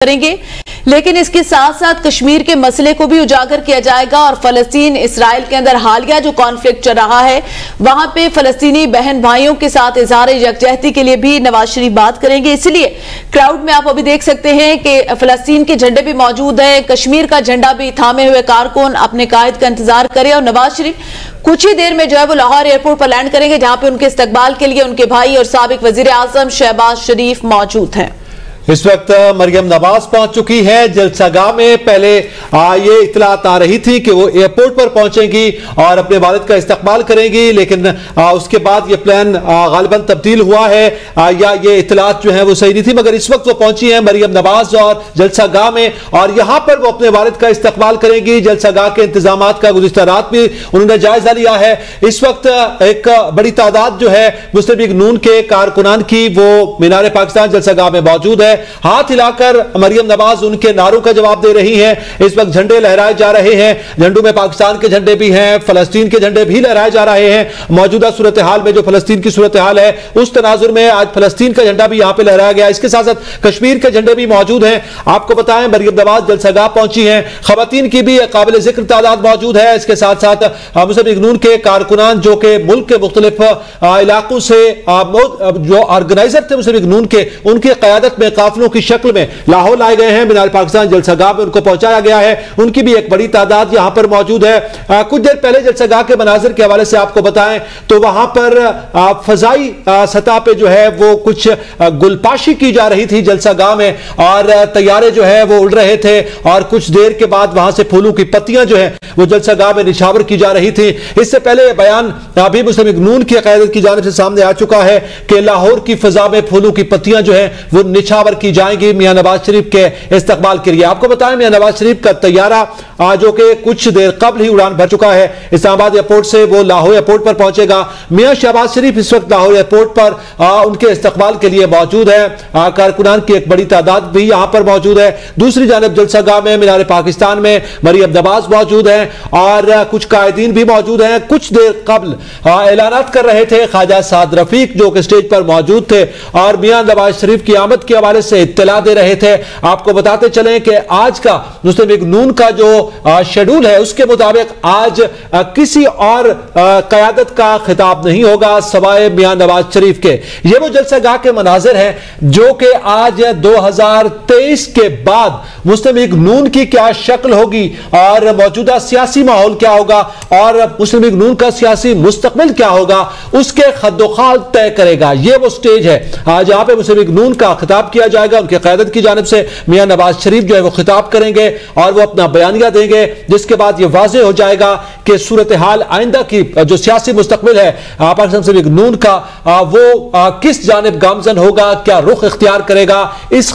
करेंगे, लेकिन इसके साथ साथ कश्मीर के मसले को भी उजागर किया जाएगा और फलस्तीन इसराइल के अंदर हालिया जो कॉन्फ्लिक्ट चल रहा है वहां पे फलस्तीनी बहन भाइयों के साथ इजहार यकजहती के लिए भी नवाज शरीफ बात करेंगे। इसलिए क्राउड में आप अभी देख सकते हैं कि फलस्तीन के झंडे भी मौजूद है, कश्मीर का झंडा भी थामे हुए कारकुन अपने कायद का इंतजार करे और नवाज शरीफ कुछ ही देर में जो है वो लाहौर एयरपोर्ट पर लैंड करेंगे, जहां पे उनके इस्तकबाल के लिए उनके भाई और साबिक वजीर आजम शहबाज शरीफ मौजूद हैं। इस वक्त मरियम नवाज पहुंच चुकी है जलसागाह में। पहले ये इतलात आ रही थी कि वो एयरपोर्ट पर पहुंचेंगी और अपने वालिद का इस्तकबाल करेंगी, लेकिन उसके बाद ये प्लान गालिबन तब्दील हुआ है या ये इतलात जो है वो सही नहीं थी। मगर इस वक्त वो पहुंची है मरियम नवाज और जलसागाह में और यहां पर वो अपने वालिद का इस्तकबाल करेंगी। जलसागाह के इंतजाम का गुज़िश्ता रात भी उन्होंने जायजा लिया है। इस वक्त एक बड़ी तादाद जो है मुस्लिम लीग नून के कारकुनान की वो मीनार पाकिस्तान जलसागाह में मौजूद है। हाथ हिलाकर मरियम नवाज उनके नारों का जवाब दे रही हैं। इस वक्त झंडे लहराए जा रहे हैं, झंडों में पाकिस्तान के झंडे भी हैं, फलस्तीन के झंडे भी लहराए जा रहे हैं। मौजूदा सूरत हाल में जो फलस्तीन की सूरत हाल है उस तनाजुर में आज फलस्तीन का झंडा भी यहां पर लहराया गया। इसके साथ साथ कश्मीर के झंडे भी मौजूद हैं। आपको बताएं मरियम नवाज जलसागाह पहुंची हैं, खवातीन की भी काबिल जिक्र तादाद मौजूद है। इसके साथ साथ मुस्लिम लीग नून के कारकुनान जो कि मुल्क के मुख्तलिफ इलाकों से जो ऑर्गेनाइजर थे मुस्लिम लीग नून के, उनकी क़यादत में काफिलों की शक्ल में लाहौर लाए गए हैं। मीनार पाकिस्तान जलसागाह में उनको पहुंचाया गया है। उनकी भी एक बड़ी तादाद यहां पर मौजूद है। कुछ देर पहले जलसागाह के मनाजिर के हवाले से आपको बताएं तो वहां पर फजाई सतह पे जो है वो कुछ गुलपाशी की जा रही थी जलसागाह में और तैयारे जो है वो उड़ रहे थे और कुछ देर के बाद वहां से फूलों की पत्तियां जो है वो जलसागाह में निछावर की जा रही थी। इससे पहले बयान अभी मुस्लिम लीग नून की क़यादत की जानिब से सामने आ चुका है कि लाहौर की फिजा में फूलों की पत्तियां जो है वो निछावर की जाएंगी मियां नवाज शरीफ के इस्तकबाल के लिए। आपको बताएं मियां नवाज शरीफ का तैयारा जो कि कुछ देर कबल ही उड़ान भर चुका है इस्लामाबाद एयरपोर्ट से, वो लाहौर एयरपोर्ट पर पहुंचेगा। मियां शहबाज शरीफ इस वक्त लाहौर एयरपोर्ट पर उनके इस्तकबाल के लिए मौजूद है। कारकुनान की एक बड़ी तादाद भी यहां पर मौजूद है। दूसरी जानब जलसागाह में मीनार पाकिस्तान में मरियम नवाज मौजूद है और कुछ कायदीन भी मौजूद हैं। कुछ देर कबल ऐलानात कर रहे थे ख्वाजा साद रफीक जो कि स्टेज पर मौजूद थे और मियां नवाज शरीफ की आमद के हवाले से इत्तला दे रहे थे। आपको बताते चलें कि आज का मुस्लिम लीग नून का जो शेड्यूल है उसके मुताबिक आज किसी और क़यादत का खिताब नहीं होगा सवाए मियां नवाज शरीफ के। ये वो जलसागाह के मनाजिर हैं जो कि आज 2023 के बाद मुस्लिम लीग नून की क्या शक्ल होगी और मौजूदा सियासी माहौल क्या होगा और मुस्लिम लीग नून का सियासी मुस्तकबिल क्या होगा उसके खद्दोखाल तय करेगा। ये वो स्टेज है आज यहाँ पे मुस्लिम लीग नून का खिताब किया जाएगा। उनकी क़यादत की जानिब से मियां नवाज शरीफ जो है वो खिताब करेंगे और वो अपना बयानिया देंगे, जिसके बाद ये वाज़ेह हो जाएगा कि सूरत हाल आइंदा की जो सियासी मुस्तकबिल है पाकिस्तान मुस्लिम लीग नून का वो किस जानिब गामजन होगा, क्या रुख इख्तियार करेगा। इस